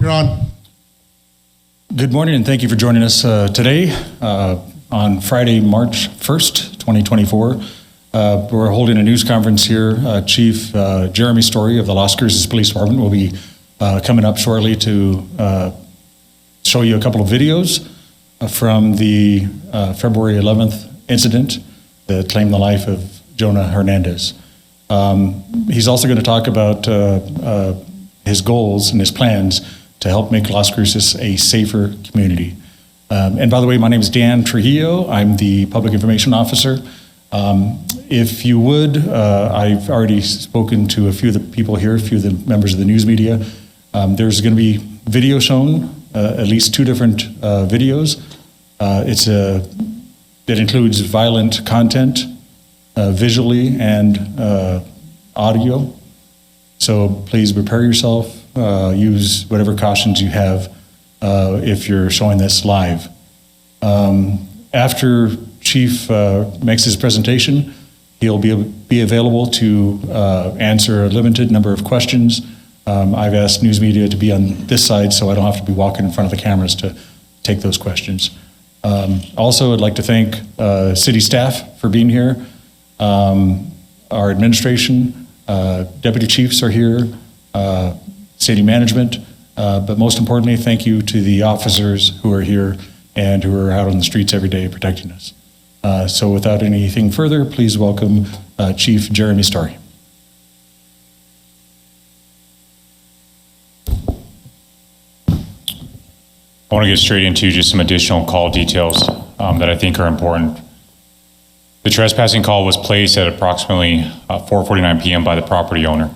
You're on. Good morning, and thank you for joining us today on Friday, March 1st, 2024. We're holding a news conference here. Chief Jeremy Story of the Las Cruces Police Department will be coming up shortly to show you a couple of videos from the February 11th incident that claimed the life of Jonah Hernandez. He's also going to talk about his goals and his plans to help make Las Cruces a safer community. And by the way, my name is Dan Trujillo. I'm the Public Information Officer. If you would, I've already spoken to a few of the people here, a few of the members of the news media. There's going to be video shown, at least two different videos. It includes violent content, visually and audio. So please prepare yourself. Use whatever cautions you have if you're showing this live. After Chief makes his presentation, he'll be available to answer a limited number of questions. I've asked news media to be on this side so I don't have to be walking in front of the cameras to take those questions. Also, I'd like to thank city staff for being here. Our administration, deputy chiefs are here, city management, but most importantly, thank you to the officers who are here and who are out on the streets every day protecting us. So without anything further, please welcome Chief Jeremy Story. I want to get straight into just some additional call details that I think are important. The trespassing call was placed at approximately 4:49 p.m. by the property owner.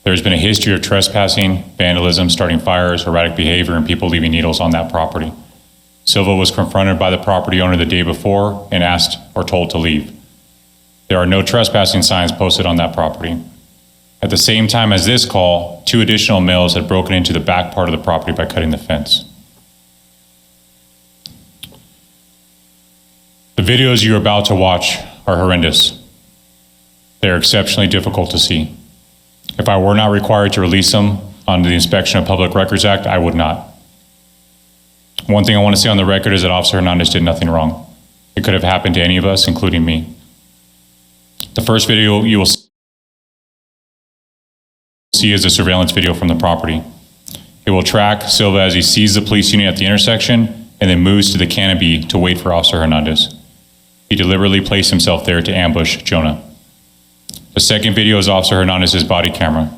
There's been a history of trespassing, vandalism, starting fires, erratic behavior, and people leaving needles on that property. Silva was confronted by the property owner the day before and asked or told to leave. There are no trespassing signs posted on that property. At the same time as this call, 2 additional males had broken into the back part of the property by cutting the fence. The videos you're about to watch are horrendous. They're exceptionally difficult to see. If I were not required to release them under the Inspection of Public Records Act, I would not. One thing I want to say on the record is that Officer Hernandez did nothing wrong. It could have happened to any of us, including me. The first video you will see is a surveillance video from the property. It will track Silva as he sees the police unit at the intersection and then moves to the canopy to wait for Officer Hernandez. He deliberately placed himself there to ambush Jonah. The second video is Officer Hernandez's body camera.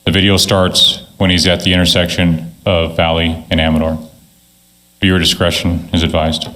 The video starts when he's at the intersection of Valley and Amador. Viewer discretion is advised.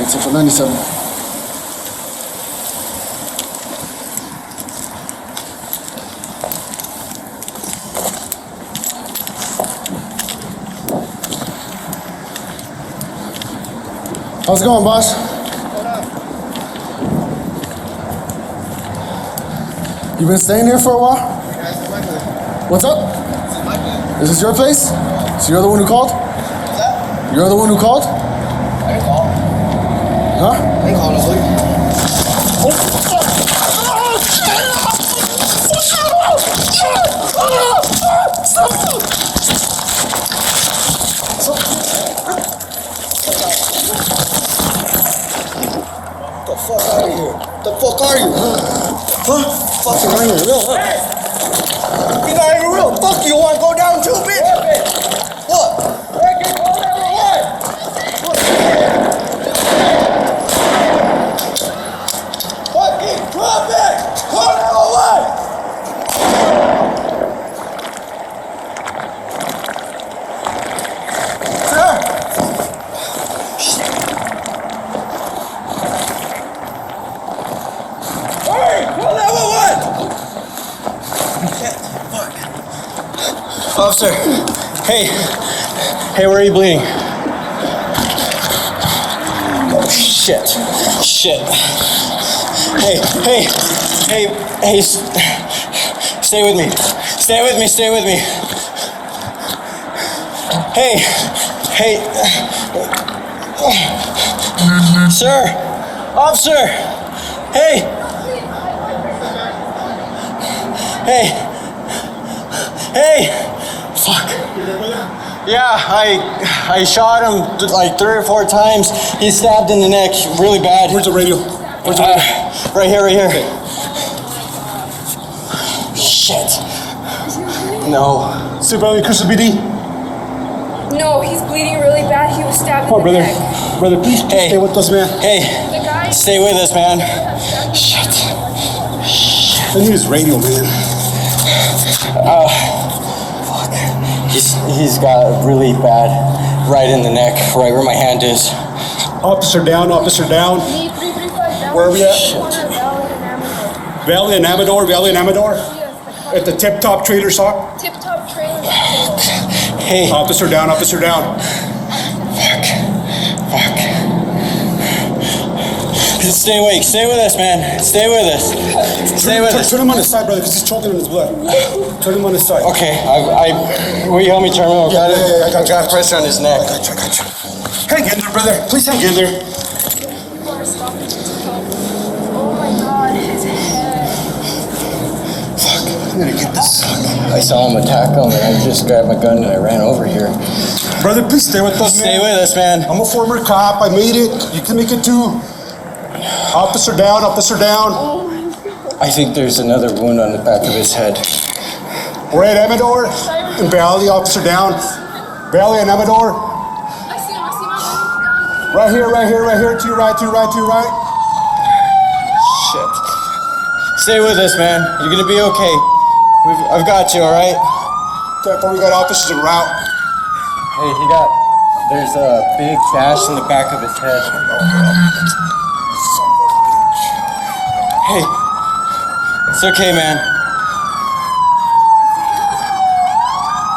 Central 97. How's it going, boss? You been staying here for a while? What's up? Is this your place? So you're the one who called? You're the one who called? Huh? They called us, look. The fuck out of here. The fuck are you? Huh? Fucking not even real, huh? You're not even real. Fuck you. Want to go down too, bitch? What? Fucking drop it! Call 911! Sir! Hey! Call 911! Fuck. Officer, hey. Hey, where are you bleeding? Oh, shit. Shit. Hey, stay with me. Stay with me, stay with me. Hey, sir, officer, hey, fuck. Yeah, I shot him like 3 or 4 times. He's stabbed in the neck really bad. Where's the radio? Where's the radio? Right here, right here. Shit. No. Civilian Cruces CCIA. No, he's bleeding really bad. He was stabbed Come on, in the brother. neck. Brother, please Hey. stay with us, man. Hey, The guy. stay with us, man. Shit. I need his radio, man. Fuck. He's got really bad right in the neck, right where my hand is. Officer down, officer down. Me, 335 Where are we at? Corner, Valley and Amador. Valley and Amador. Yes, At the Tip Top Trader Sock. Tip Top trailer. Hey, Officer down, officer down. fuck. Stay awake. Stay with us, man. Stay with us. Stay with us. Turn him on his side, brother, because he's choking on his blood. Turn him on his side. Okay, will you help me turn him over? Yeah, I got you. Got pressure on his neck. I got you. Hang in there, brother. Please hang in there. Oh my God, his head. I'm gonna get this. I saw him attack him, and I just grabbed my gun and I ran over here. Brother, please stay with us, Stay man. with us, man. I'm a former cop. I made it. You can make it too. Officer down, officer down. I think there's another wound on the back of his head. We're at Amador and Valley, officer down. Valley and Amador. I see him. Right here, to your right. Shit. Stay with us, man. You're gonna be okay. I've got you, all right? Careful, we got officers en route. Hey, there's a big gash in the back of his head. Hey, it's okay, man.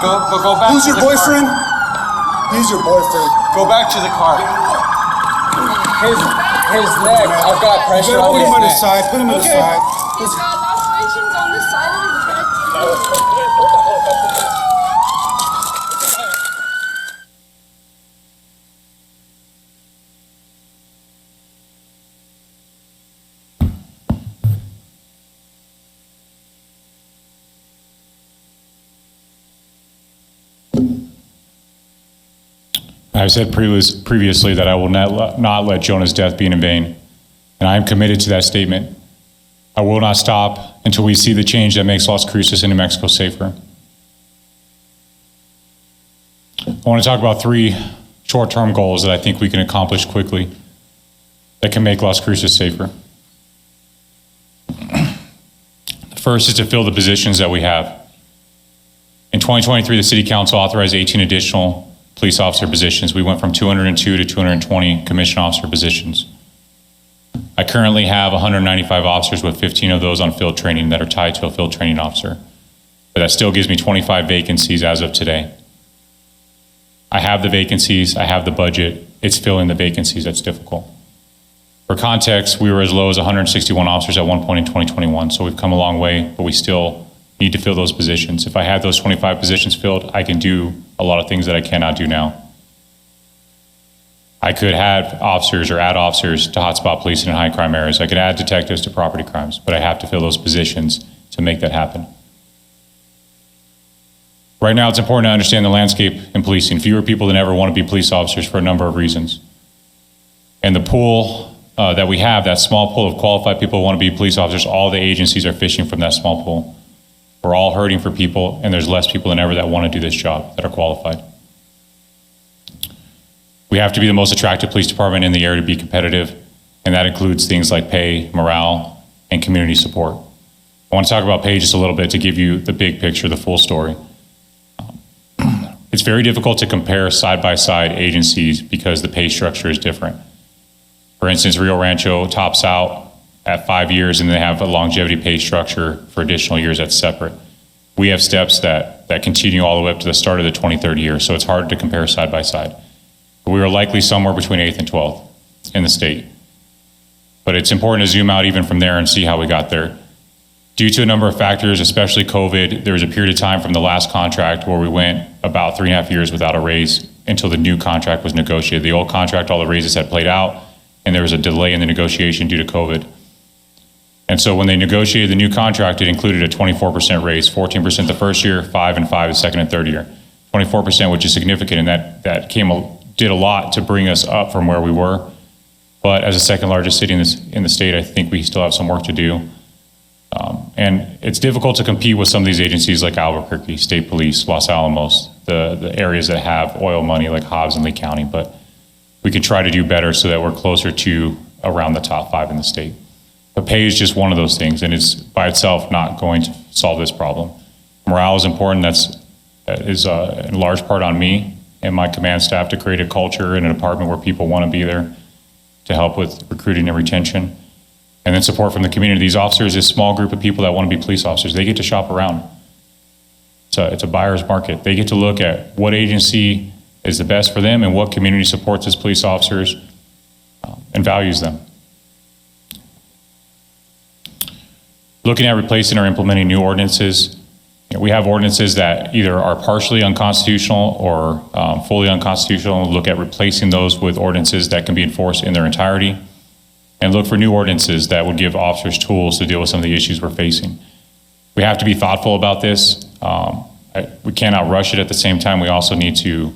Go back Who's to your the boyfriend? car. He's your boyfriend. Go back to the car. His neck, I've got pressure on Put his him on neck. his side, put him on his side. He's got lacerations on the side of his neck. I've said previously that I will not let Jonah's death be in vain, and I am committed to that statement. I will not stop until we see the change that makes Las Cruces and New Mexico safer. I want to talk about 3 short-term goals that I think we can accomplish quickly. that can make Las Cruces safer. The first is to fill the positions that we have. In 2023, the City Council authorized 18 additional police officer positions. We went from 202 to 220 commission officer positions. I currently have 195 officers, with 15 of those on field training that are tied to a field training officer. But that still gives me 25 vacancies as of today. I have the vacancies, I have the budget, it's filling the vacancies that's difficult. For context, we were as low as 161 officers at one point in 2021, so we've come a long way, but we still need to fill those positions. If I had those 25 positions filled, I can do a lot of things that I cannot do now. I could have officers or add officers to hotspot policing in high crime areas. I could add detectives to property crimes, but I have to fill those positions to make that happen. Right now, it's important to understand the landscape in policing. Fewer people than ever want to be police officers for a number of reasons. And the pool that we have, that small pool of qualified people who want to be police officers, all the agencies are fishing from that small pool. We're all hurting for people, and there's less people than ever that want to do this job, that are qualified. We have to be the most attractive police department in the area to be competitive, and that includes things like pay, morale, and community support. I want to talk about pay just a little bit to give you the big picture, the full story. It's very difficult to compare side-by-side agencies because the pay structure is different. For instance, Rio Rancho tops out at 5 years, and they have a longevity pay structure for additional years that's separate. We have steps that continue all the way up to the start of the 23rd year, so it's hard to compare side-by-side. But we are likely somewhere between 8th and 12th in the state. But it's important to zoom out even from there and see how we got there. Due to a number of factors, especially COVID, there was a period of time from the last contract where we went about 3.5 years without a raise until the new contract was negotiated. The old contract, all the raises had played out, and there was a delay in the negotiation due to COVID. And so when they negotiated the new contract, it included a 24% raise, 14% the first year, 5 and 5 the second and third year. 24%, which is significant, and that did a lot to bring us up from where we were. But as the second largest city in the state, I think we still have some work to do. And it's difficult to compete with some of these agencies like Albuquerque, State Police, Los Alamos, the areas that have oil money like Hobbs and Lee County, but we can try to do better so that we're closer to around the top 5 in the state. But pay is just one of those things, and it's by itself not going to solve this problem. Morale is important. That is in large part on me and my command staff to create a culture in a department where people want to be there to help with recruiting and retention. And then support from the community. These officers, this small group of people that want to be police officers, they get to shop around. It's a buyer's market. They get to look at what agency is the best for them and what community supports as police officers and values them. Looking at replacing or implementing new ordinances, we have ordinances that either are partially unconstitutional or fully unconstitutional. Look at replacing those with ordinances that can be enforced in their entirety, and look for new ordinances that would give officers tools to deal with some of the issues we're facing. We have to be thoughtful about this. We cannot rush it. At the same time, we also need to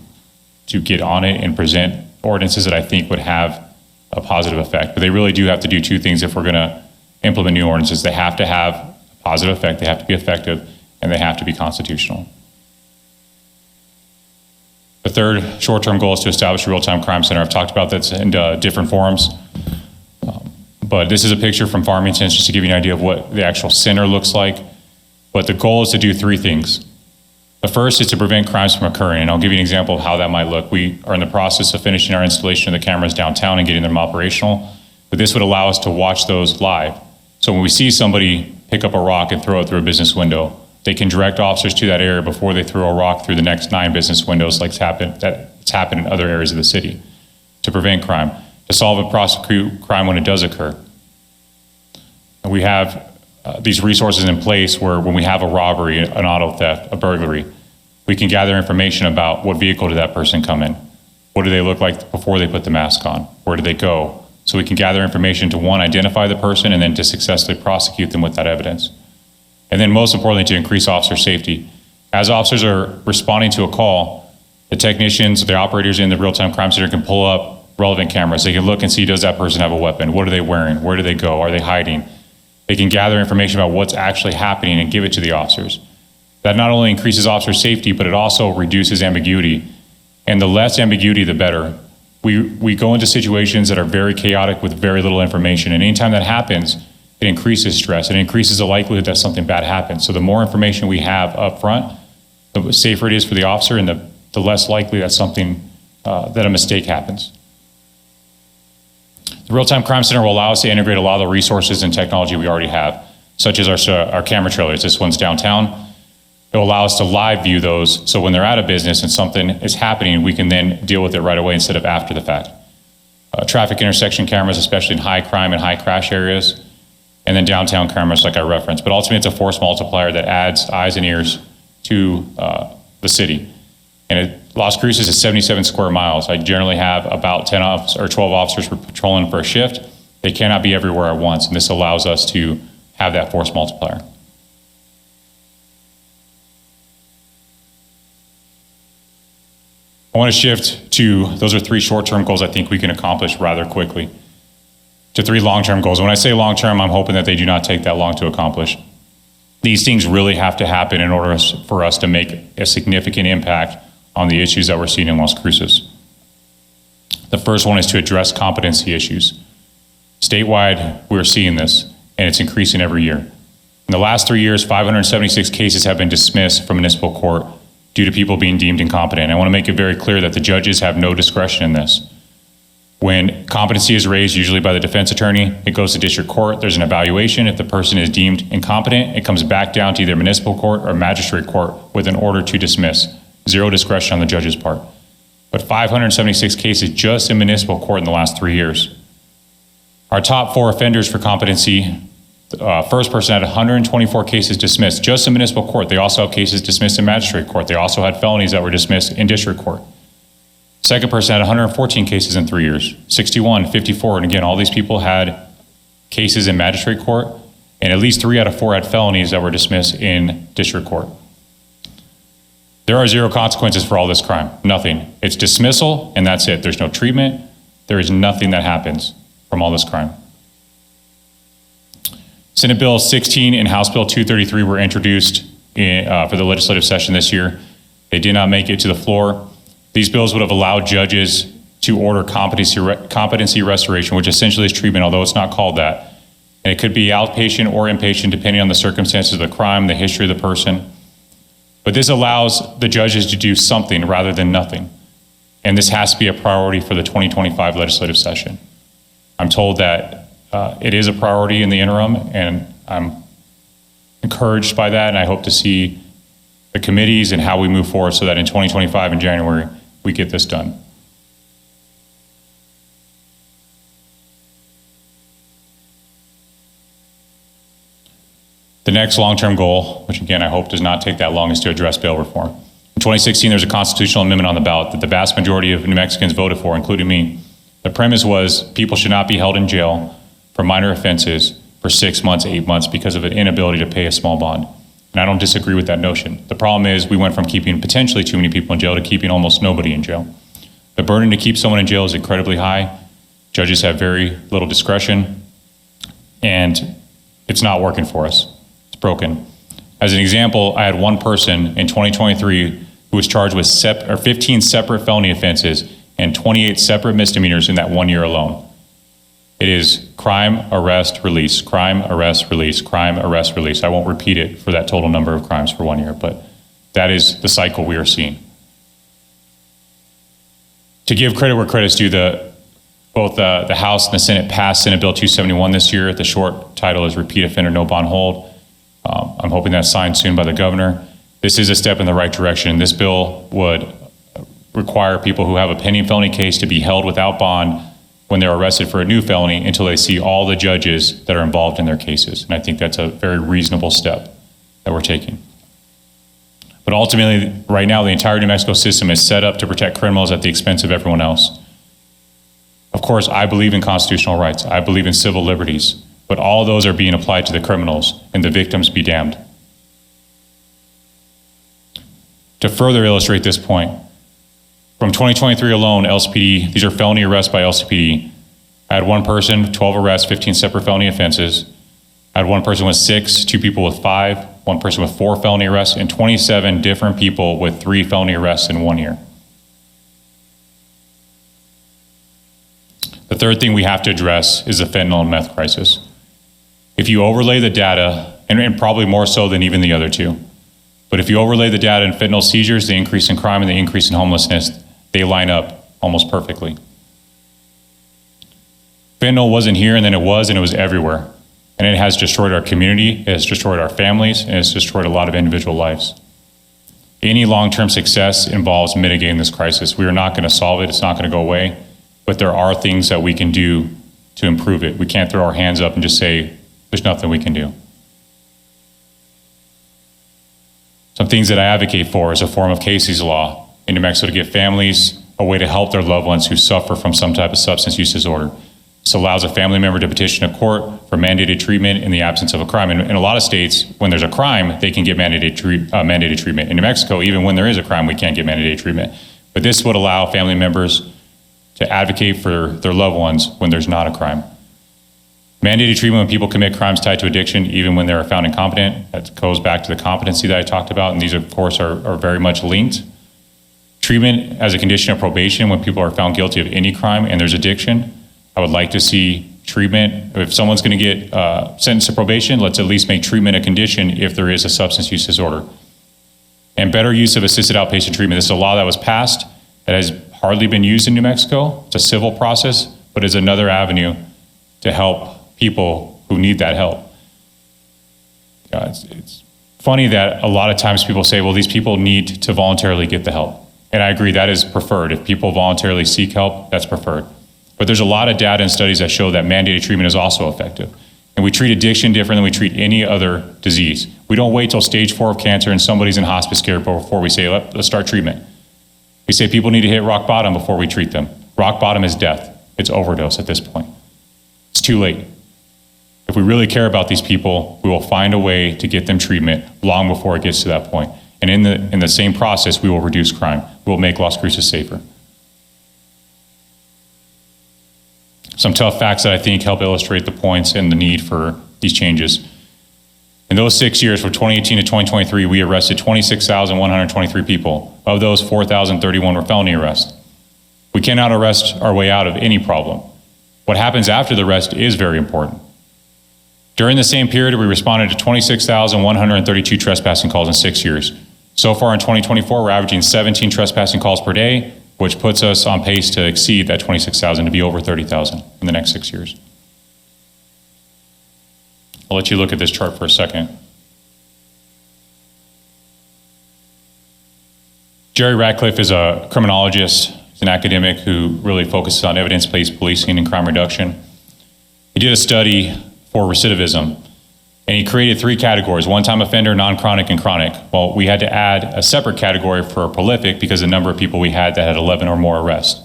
get on it and present ordinances that I think would have a positive effect. But they really do have to do two things if we're going to implement new ordinances. They have to have a positive effect, they have to be effective, and they have to be constitutional. The third short-term goal is to establish a real-time crime center. I've talked about that in different forums. But this is a picture from Farmington just to give you an idea of what the actual center looks like. But the goal is to do 3 things. The first is to prevent crimes from occurring, and I'll give you an example of how that might look. We are in the process of finishing our installation of the cameras downtown and getting them operational, but this would allow us to watch those live. So when we see somebody pick up a rock and throw it through a business window, they can direct officers to that area before they throw a rock through the next 9 business windows like it's happened in other areas of the city, to prevent crime, to solve and prosecute crime when it does occur. And we have these resources in place where when we have a robbery, an auto theft, a burglary, we can gather information about what vehicle did that person come in? What do they look like before they put the mask on? Where did they go? So we can gather information to, one, identify the person, and then to successfully prosecute them with that evidence. And then most importantly, to increase officer safety. As officers are responding to a call, the technicians, the operators in the real-time crime center can pull up relevant cameras. They can look and see, does that person have a weapon? What are they wearing? Where do they go? Are they hiding? They can gather information about what's actually happening and give it to the officers. That not only increases officer safety, but it also reduces ambiguity. And the less ambiguity, the better. We go into situations that are very chaotic with very little information. And anytime that happens, it increases stress. It increases the likelihood that something bad happens. So the more information we have up front, the safer it is for the officer and the less likely that that a mistake happens. The Real-Time Crime Center will allow us to integrate a lot of the resources and technology we already have, such as our camera trailers. This one's downtown. It will allow us to live view those, so when they're out of business and something is happening, we can then deal with it right away instead of after the fact. Traffic intersection cameras, especially in high crime and high crash areas, and then downtown cameras like I referenced. But ultimately, it's a force multiplier that adds eyes and ears to the city. And Las Cruces is 77 square miles. I generally have about 10 or 12 officers patrolling for a shift. They cannot be everywhere at once, and this allows us to have that force multiplier. I want to shift to, those are 3 short-term goals I think we can accomplish rather quickly, to 3 long-term goals. And when I say long-term, I'm hoping that they do not take that long to accomplish. These things really have to happen in order for us to make a significant impact on the issues that we're seeing in Las Cruces. The first one is to address competency issues. Statewide, we're seeing this, and it's increasing every year. In the last 3 years, 576 cases have been dismissed from municipal court due to people being deemed incompetent. I want to make it very clear that the judges have no discretion in this. When competency is raised, usually by the defense attorney, it goes to district court, there's an evaluation. If the person is deemed incompetent, it comes back down to either municipal court or magistrate court with an order to dismiss. Zero discretion on the judge's part. But 576 cases just in municipal court in the last 3 years. Our top 4 offenders for competency, first person had 124 cases dismissed just in municipal court. They also have cases dismissed in magistrate court. They also had felonies that were dismissed in district court. Second person had 114 cases in 3 years, 61, 54, and again, all these people had cases in magistrate court, and at least 3 out of 4 had felonies that were dismissed in district court. There are 0 consequences for all this crime, nothing. It's dismissal, and that's it. There's no treatment. There is nothing that happens from all this crime. Senate Bill 16 and House Bill 233 were introduced for the legislative session this year. They did not make it to the floor. These bills would have allowed judges to order competency restoration, which essentially is treatment, although it's not called that. And it could be outpatient or inpatient, depending on the circumstances of the crime, the history of the person. But this allows the judges to do something rather than nothing. And this has to be a priority for the 2025 legislative session. I'm told that it is a priority in the interim, and I'm encouraged by that, and I hope to see the committees and how we move forward so that in 2025 in January, we get this done. The next long-term goal, which again I hope does not take that long, is to address bail reform. In 2016, there's a constitutional amendment on the ballot that the vast majority of New Mexicans voted for, including me. The premise was people should not be held in jail for minor offenses for 6 months, 8 months because of an inability to pay a small bond. And I don't disagree with that notion. The problem is we went from keeping potentially too many people in jail to keeping almost nobody in jail. The burden to keep someone in jail is incredibly high. Judges have very little discretion, and it's not working for us. It's broken. As an example, I had one person in 2023 who was charged with 15 separate felony offenses and 28 separate misdemeanors in that 1 year alone. It is crime, arrest, release, crime, arrest, release, crime, arrest, release. I won't repeat it for that total number of crimes for 1 year, but that is the cycle we are seeing. To give credit where credit's due, both the House and the Senate passed Senate Bill 271 this year. The short title is Repeat Offender No Bond Hold. I'm hoping that's signed soon by the governor. This is a step in the right direction. This bill would require people who have a pending felony case to be held without bond when they're arrested for a new felony until they see all the judges that are involved in their cases. And I think that's a very reasonable step that we're taking. But ultimately, right now, the entire New Mexico system is set up to protect criminals at the expense of everyone else. Of course, I believe in constitutional rights. I believe in civil liberties. But all those are being applied to the criminals, and the victims be damned. To further illustrate this point, from 2023 alone, LCPD, these are felony arrests by LCPD. I had one person, 12 arrests, 15 separate felony offenses. I had one person with 6, 2 people with 5, one person with 4 felony arrests, and 27 different people with 3 felony arrests in 1 year. third thing we have to address is the fentanyl and meth crisis. If you overlay the data, and probably more so than even the other two, but if you overlay the data in fentanyl seizures, the increase in crime and the increase in homelessness, they line up almost perfectly. Fentanyl wasn't here, and then it was everywhere. And it has destroyed our community, it has destroyed our families, and it's destroyed a lot of individual lives. Any long-term success involves mitigating this crisis. We are not going to solve it, it's not going to go away, but there are things that we can do to improve it. We can't throw our hands up and just say, there's nothing we can do. Some things that I advocate for is a form of Casey's Law in New Mexico to give families a way to help their loved ones who suffer from some type of substance use disorder. This allows a family member to petition a court for mandated treatment in the absence of a crime. In a lot of states, when there's a crime, they can get mandated treatment. In New Mexico, even when there is a crime, we can't get mandated treatment. But this would allow family members to advocate for their loved ones when there's not a crime. Mandated treatment when people commit crimes tied to addiction, even when they're found incompetent. That goes back to the competency that I talked about, and these, of course, are very much linked. Treatment as a condition of probation when people are found guilty of any crime and there's addiction. I would like to see treatment. If someone's going to get sentenced to probation, let's at least make treatment a condition if there is a substance use disorder. And better use of assisted outpatient treatment. This is a law that was passed that has hardly been used in New Mexico. It's a civil process, but it's another avenue to help people who need that help. It's funny that a lot of times people say, well, these people need to voluntarily get the help. And I agree, that is preferred. If people voluntarily seek help, that's preferred. But there's a lot of data and studies that show that mandated treatment is also effective. And we treat addiction different than we treat any other disease. We don't wait till stage 4 of cancer and somebody's in hospice care before we say, let's start treatment. We say people need to hit rock bottom before we treat them. Rock bottom is death. It's overdose at this point. It's too late. If we really care about these people, we will find a way to get them treatment long before it gets to that point. And in the same process, we will reduce crime. We will make Las Cruces safer. Some tough facts that I think help illustrate the points and the need for these changes. In those 6 years, from 2018 to 2023, we arrested 26,123 people. Of those, 4,031 were felony arrests. We cannot arrest our way out of any problem. What happens after the arrest is very important. During the same period, we responded to 26,132 trespassing calls in 6 years. So far in 2024, we're averaging 17 trespassing calls per day, which puts us on pace to exceed that 26,000 to be over 30,000 in the next 6 years. I'll let you look at this chart for a second. Jerry Ratcliffe is a criminologist. He's an academic who really focuses on evidence-based policing and crime reduction. He did a study for recidivism, and he created 3 categories: one-time offender, non-chronic, and chronic. Well, we had to add a separate category for prolific because the number of people we had that had 11 or more arrests,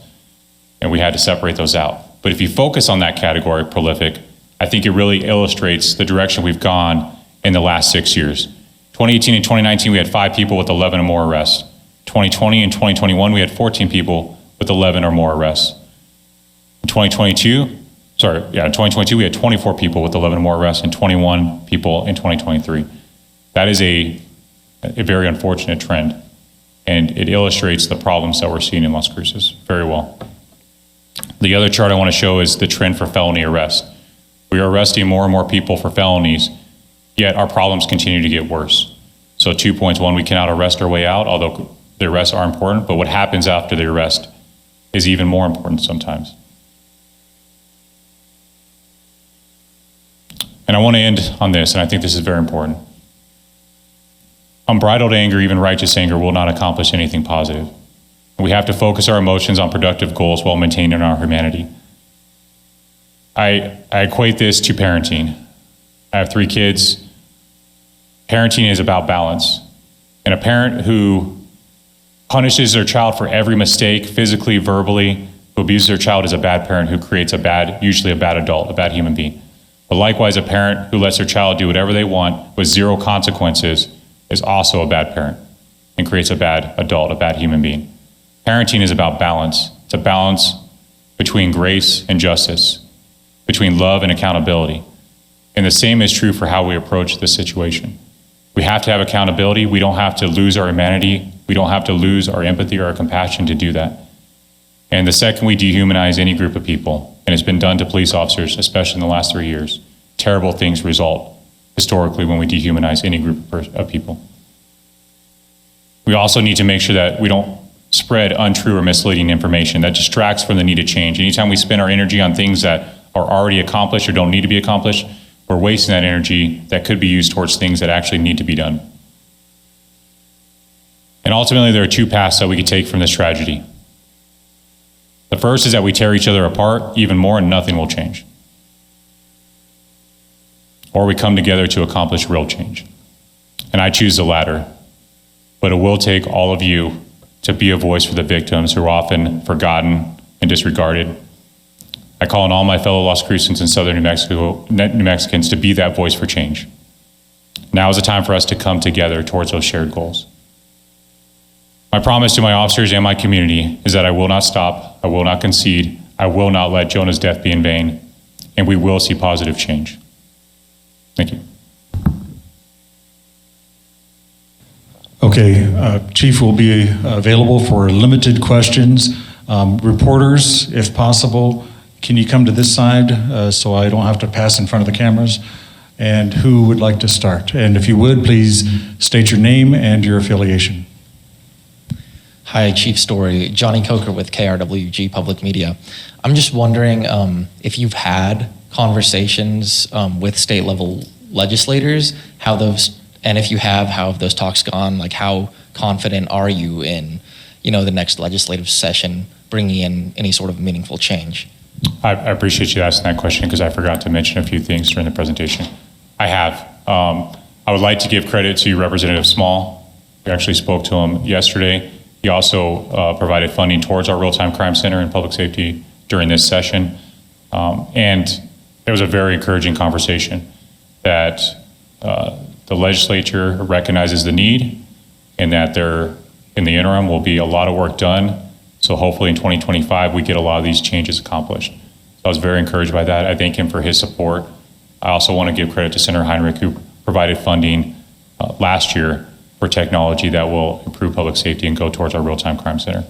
and we had to separate those out. But if you focus on that category, prolific, I think it really illustrates the direction we've gone in the last 6 years. 2018 and 2019, we had 5 people with 11 or more arrests. 2020 and 2021, we had 14 people with 11 or more arrests. In 2022, we had 24 people with 11 or more arrests and 21 people in 2023. That is a very unfortunate trend, and it illustrates the problems that we're seeing in Las Cruces very well. The other chart I want to show is the trend for felony arrest. We are arresting more and more people for felonies, yet our problems continue to get worse. So 2 points. One, we cannot arrest our way out, although the arrests are important, but what happens after the arrest is even more important sometimes. And I want to end on this, and I think this is very important. Unbridled anger, even righteous anger, will not accomplish anything positive. We have to focus our emotions on productive goals while maintaining our humanity. I equate this to parenting. I have 3 kids. Parenting is about balance. And a parent who punishes their child for every mistake, physically, verbally, who abuses their child is a bad parent who creates usually a bad adult, a bad human being. But likewise, a parent who lets their child do whatever they want with 0 consequences is also a bad parent and creates a bad adult, a bad human being. Parenting is about balance. It's a balance between grace and justice, between love and accountability. And the same is true for how we approach this situation. We have to have accountability. We don't have to lose our humanity. We don't have to lose our empathy or our compassion to do that. And the second we dehumanize any group of people, and it's been done to police officers, especially in the last 3 years. Terrible things result historically when we dehumanize any group of people. We also need to make sure that we don't spread untrue or misleading information that distracts from the need to change. Anytime we spend our energy on things that are already accomplished or don't need to be accomplished, we're wasting that energy that could be used towards things that actually need to be done. And ultimately, there are two paths that we could take from this tragedy. The first is that we tear each other apart even more and nothing will change. Or we come together to accomplish real change. And I choose the latter. But it will take all of you to be a voice for the victims who are often forgotten and disregarded. I call on all my fellow Las Cruces and Southern New Mexicans to be that voice for change. Now is the time for us to come together towards those shared goals. My promise to my officers and my community is that I will not stop, I will not concede, I will not let Jonah's death be in vain, and we will see positive change. Thank you. Okay, Chief will be available for limited questions. Reporters, if possible, can you come to this side so I don't have to pass in front of the cameras? And who would like to start? And if you would, please state your name and your affiliation. Hi, Chief Story. Johnny Coker with KRWG Public Media. I'm just wondering if you've had conversations with state level legislators, how those, and if you have, how have those talks gone? Like, how confident are you in, the next legislative session bringing in any sort of meaningful change? I appreciate you asking that question because I forgot to mention a few things during the presentation. I have. I would like to give credit to Representative Small. We actually spoke to him yesterday. He also provided funding towards our Real-Time Crime Center and Public Safety during this session. And it was a very encouraging conversation that the legislature recognizes the need and that there, in the interim, will be a lot of work done. So hopefully in 2025, we get a lot of these changes accomplished. So I was very encouraged by that. I thank him for his support. I also want to give credit to Senator Heinrich, who provided funding last year for technology that will improve public safety and go towards our Real-Time Crime Center.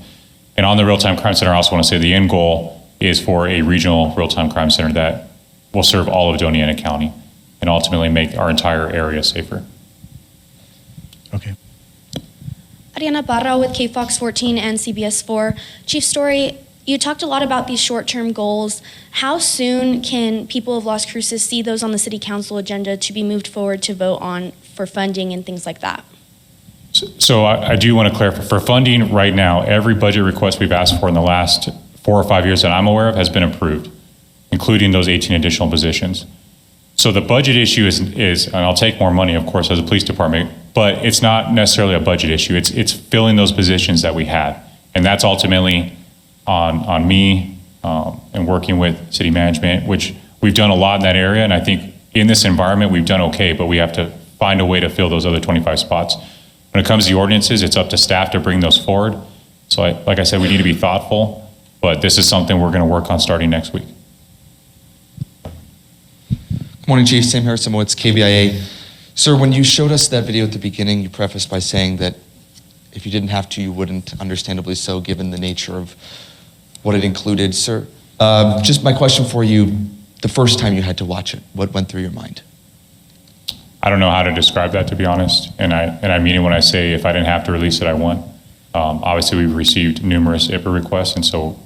And on the Real-Time Crime Center, I also want to say the end goal is for a regional Real-Time Crime Center that will serve all of Doña Ana County and ultimately make our entire area safer. Okay. Ariana Barra with KFOX 14 and CBS 4. Chief Story, you talked a lot about these short-term goals. How soon can people of Las Cruces see those on the City Council agenda to be moved forward to vote on for funding and things like that? So I do want to clarify, for funding right now, every budget request we've asked for in the last 4 or 5 years that I'm aware of has been approved, including those 18 additional positions. So the budget issue is, and I'll take more money, of course, as a police department, but it's not necessarily a budget issue. It's filling those positions that we had. And that's ultimately on me and working with city management, which we've done a lot in that area. And I think in this environment, we've done okay, but we have to find a way to fill those other 25 spots. When it comes to the ordinances, it's up to staff to bring those forward. So like I said, we need to be thoughtful, but this is something we're going to work on starting next week. Good morning, Chief. Sam Harrison-Woods, KVIA. Sir, when you showed us that video at the beginning, you prefaced by saying that if you didn't have to, you wouldn't, understandably so, given the nature of what it included. Sir, just my question for you, the first time you had to watch it, what went through your mind? I don't know how to describe that, to be honest, and I mean it when I say if I didn't have to release it, I wouldn't. Obviously, we've received numerous IPA requests, and so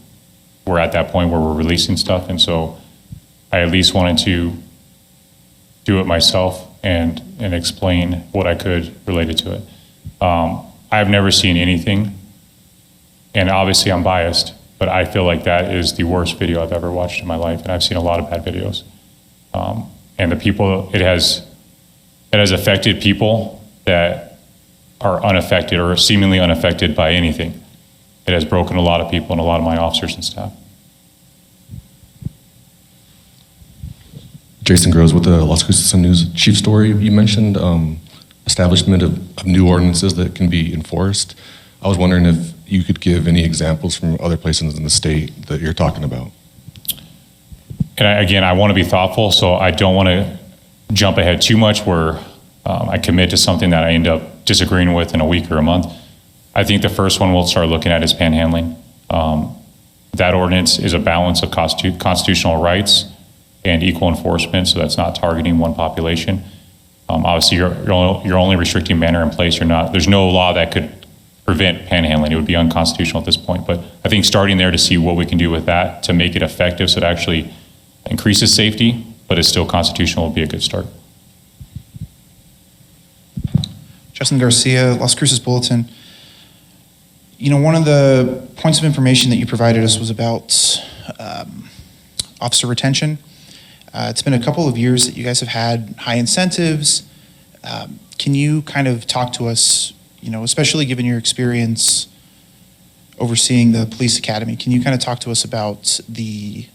we're at that point where we're releasing stuff, and so I at least wanted to do it myself and explain what I could related to it. I've never seen anything, and obviously I'm biased, but I feel like that is the worst video I've ever watched in my life, and I've seen a lot of bad videos. And the people, it has affected people that are unaffected or seemingly unaffected by anything. It has broken a lot of people and a lot of my officers and staff. Jason Groves with the Las Cruces News. Chief Story, you mentioned establishment of new ordinances that can be enforced. I was wondering if you could give any examples from other places in the state that you're talking about. And I want to be thoughtful, so I don't want to jump ahead too much where I commit to something that I end up disagreeing with in a week or a month. I think the first one we'll start looking at is panhandling. That ordinance is a balance of constitutional rights and equal enforcement, so that's not targeting one population. Obviously, you're only restricting manner and place. There's no law that could prevent panhandling. It would be unconstitutional at this point. But I think starting there to see what we can do with that to make it effective so it actually increases safety, but is still constitutional, would be a good start. Justin Garcia, Las Cruces Bulletin. You know, one of the points of information that you provided us was about officer retention. It's been a couple of years that you guys have had high incentives. Can you kind of talk to us, you know, especially given your experience overseeing the police academy, can you kind of talk to us about the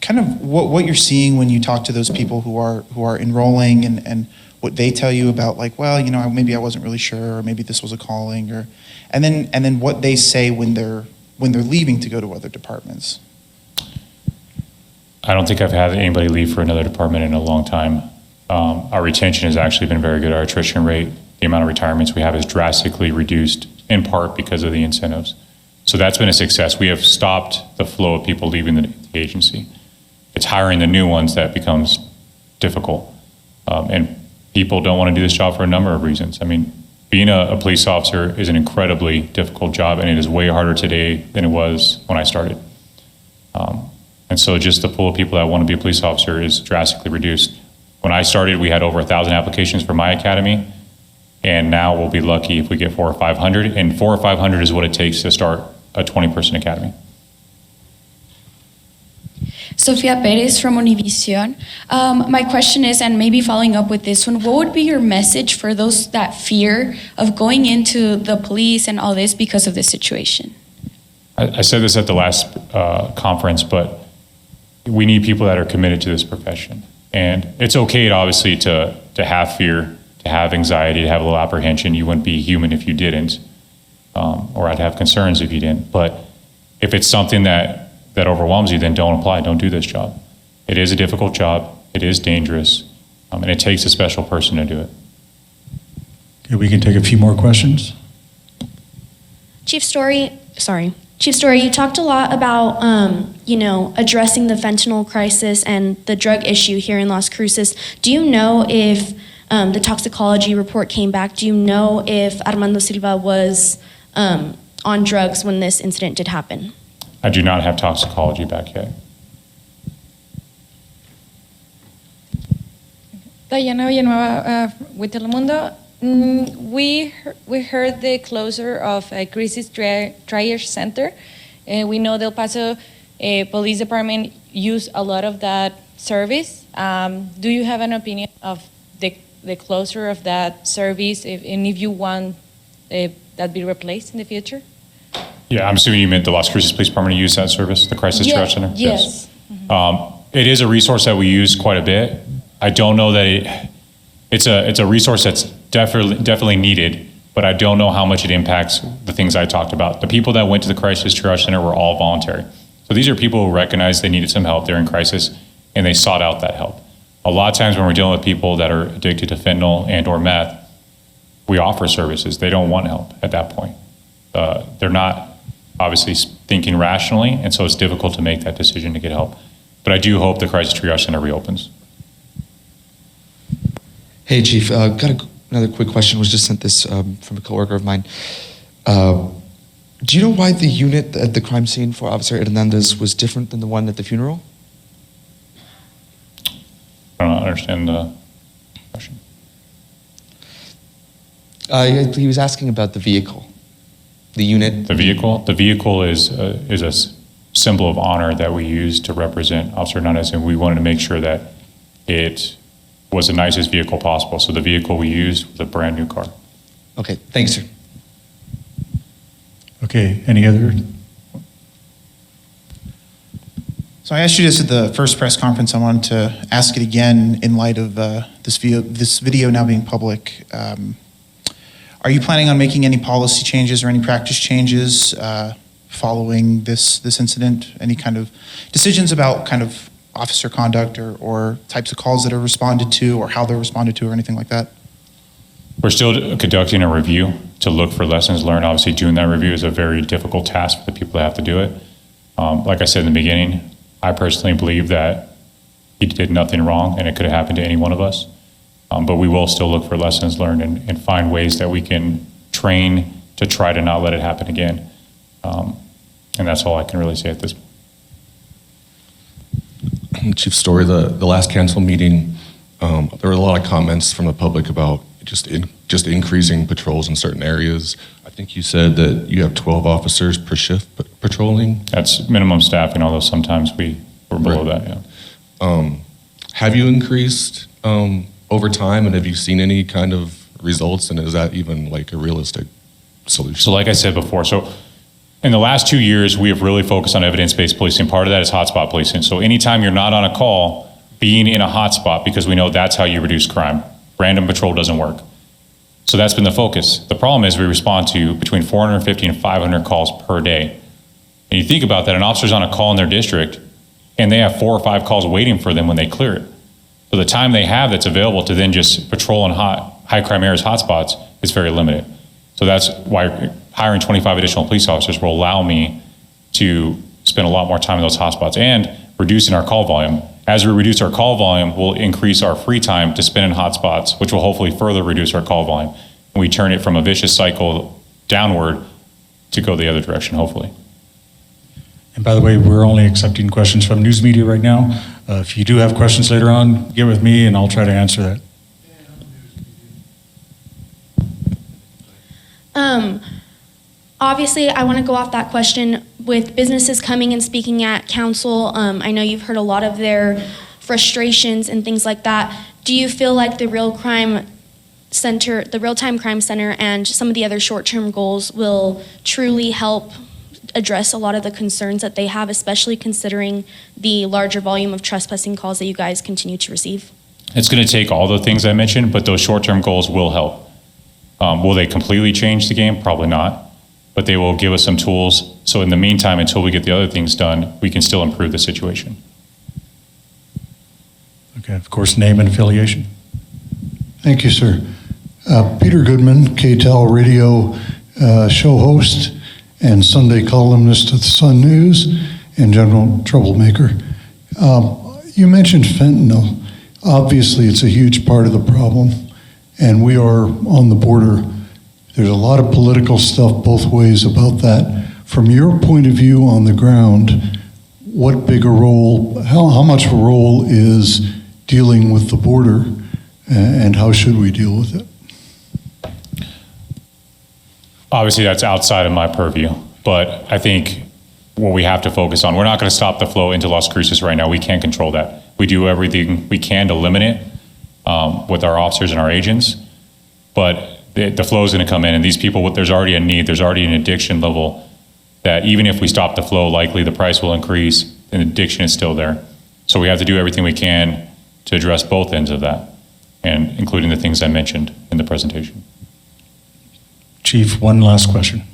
kind of what you're seeing when you talk to those people who are enrolling and what they tell you about, like, well, you know, maybe I wasn't really sure, or maybe this was a calling, or and then what they say when they're leaving to go to other departments? I don't think I've had anybody leave for another department in a long time. Our retention has actually been very good. Our attrition rate, the amount of retirements we have, is drastically reduced, in part because of the incentives. So that's been a success. We have stopped the flow of people leaving the agency. It's hiring the new ones that becomes difficult. And people don't want to do this job for a number of reasons. I mean, being a police officer is an incredibly difficult job, and it is way harder today than it was when I started. And so just the pool of people that want to be a police officer is drastically reduced. When I started, we had over 1,000 applications for my academy, and now we'll be lucky if we get 400 or 500, and 400 or 500 is what it takes to start a 20-person academy. Sofia Perez from Univision. My question is, and maybe following up with this one, what would be your message for those that fear of going into the police and all this because of this situation? I said this at the last conference, but we need people that are committed to this profession. And it's okay, obviously, to have fear, to have anxiety, to have a little apprehension. You wouldn't be human if you didn't, or I'd have concerns if you didn't. But if it's something that overwhelms you, then don't apply, don't do this job. It is a difficult job, it is dangerous, and it takes a special person to do it. Okay, we can take a few more questions. Chief Story, you talked a lot about, you know, addressing the fentanyl crisis and the drug issue here in Las Cruces. Do you know if the toxicology report came back? Do you know if Armando Silva was on drugs when this incident did happen? I do not have toxicology back yet. Diana Villanueva with Telemundo. We heard the closure of Cruces Triage Center. We know the El Paso Police Department use a lot of that service. Do you have an opinion of the closure of that service, and if you want that be replaced in the future? Yeah, I'm assuming you meant the Las Cruces Police Department to use that service, the Crisis Triage Center? Yes. Mm-hmm. It is a resource that we use quite a bit. I don't know that it's a resource that's definitely needed, but I don't know how much it impacts the things I talked about. The people that went to the Crisis Triage Center were all voluntary. So these are people who recognized they needed some help, they're in crisis, and they sought out that help. A lot of times when we're dealing with people that are addicted to fentanyl and or meth, we offer services. They don't want help at that point. They're not obviously thinking rationally, and so it's difficult to make that decision to get help. But I do hope the Crisis Triage Center reopens. Hey, Chief, got another quick question. Was just sent this from a coworker of mine. Do you know why the unit at the crime scene for Officer Hernandez was different than the one at the funeral? I don't understand the question. He was asking about the vehicle, the unit. The vehicle is a symbol of honor that we use to represent Officer Hernandez, and we wanted to make sure that it was the nicest vehicle possible. So the vehicle we used was a brand new car. Okay, thanks, sir. Okay, any other? So I asked you this at the first press conference. I wanted to ask it again in light of this video now being public. Are you planning on making any policy changes or any practice changes following this incident? Any kind of decisions about kind of officer conduct or types of calls that are responded to or how they're responded to or anything like that? We're still conducting a review to look for lessons learned. Obviously, doing that review is a very difficult task for the people that have to do it. Like I said in the beginning, I personally believe that he did nothing wrong and it could have happened to any one of us. But we will still look for lessons learned and find ways that we can train to try to not let it happen again. And that's all I can really say at this point. Chief Story, the last council meeting, there were a lot of comments from the public about just increasing patrols in certain areas. I think you said that you have 12 officers per shift patrolling. That's minimum staffing, although sometimes we're below that, yeah. Have you increased over time, and have you seen any kind of results, and is that even like a realistic solution? So like I said before, so in the last 2 years, we have really focused on evidence-based policing. Part of that is hotspot policing. So anytime you're not on a call, being in a hotspot, because we know that's how you reduce crime. Random patrol doesn't work. So that's been the focus. The problem is we respond to between 450 and 500 calls per day. And you think about that, an officer's on a call in their district, and they have 4 or 5 calls waiting for them when they clear it. So the time they have that's available to then just patrol in high crime areas, hotspots, is very limited. So that's why hiring 25 additional police officers will allow me to spend a lot more time in those hotspots and reducing our call volume. As we reduce our call volume, we'll increase our free time to spend in hotspots, which will hopefully further reduce our call volume. And we turn it from a vicious cycle downward to go the other direction, hopefully. And by the way, we're only accepting questions from news media right now. If you do have questions later on, get with me and I'll try to answer that. Obviously, I want to go off that question. With businesses coming and speaking at council, I know you've heard a lot of their frustrations and things like that. Do you feel like the real-time crime center and some of the other short-term goals will truly help address a lot of the concerns that they have, especially considering the larger volume of trespassing calls that you guys continue to receive? It's going to take all the things I mentioned, but those short-term goals will help. Will they completely change the game? Probably not. But they will give us some tools. So in the meantime, until we get the other things done, we can still improve the situation. Okay, of course, name and affiliation. Thank you, sir. Peter Goodman, KTEL radio show host and Sunday columnist at the Sun News and general troublemaker. You mentioned fentanyl. Obviously, it's a huge part of the problem, and we are on the border. There's a lot of political stuff both ways about that. From your point of view on the ground, what bigger role, how much of a role is dealing with the border, and how should we deal with it? Obviously, that's outside of my purview, but I think what we have to focus on, we're not going to stop the flow into Las Cruces right now. We can't control that. We do everything we can to limit it with our officers and our agents, but the flow is going to come in, and these people, there's already a need, there's already an addiction level that even if we stop the flow, likely the price will increase and addiction is still there. So we have to do everything we can to address both ends of that, and including the things I mentioned in the presentation. Chief, one last question.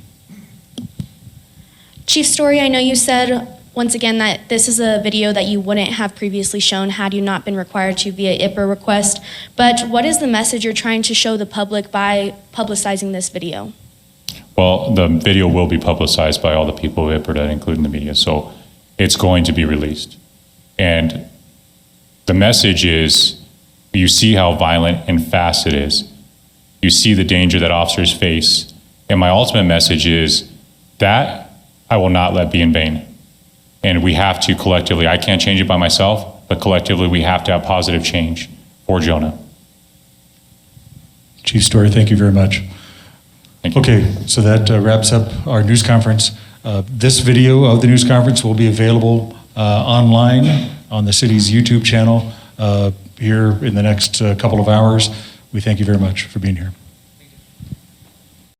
Chief Story, I know you said once again that this is a video that you wouldn't have previously shown had you not been required to via IPRA request, but what is the message you're trying to show the public by publicizing this video? Well, the video will be publicized by all the people who IPRA, including the media, so it's going to be released. And the message is, you see how violent and fast it is. You see the danger that officers face. And my ultimate message is that I will not let be in vain. And we have to collectively, I can't change it by myself, but collectively we have to have positive change for Jonah. Chief Story, thank you very much. Thank you. Okay, so that wraps up our news conference. This video of the news conference will be available online on the city's YouTube channel here in the next couple of hours. We thank you very much for being here.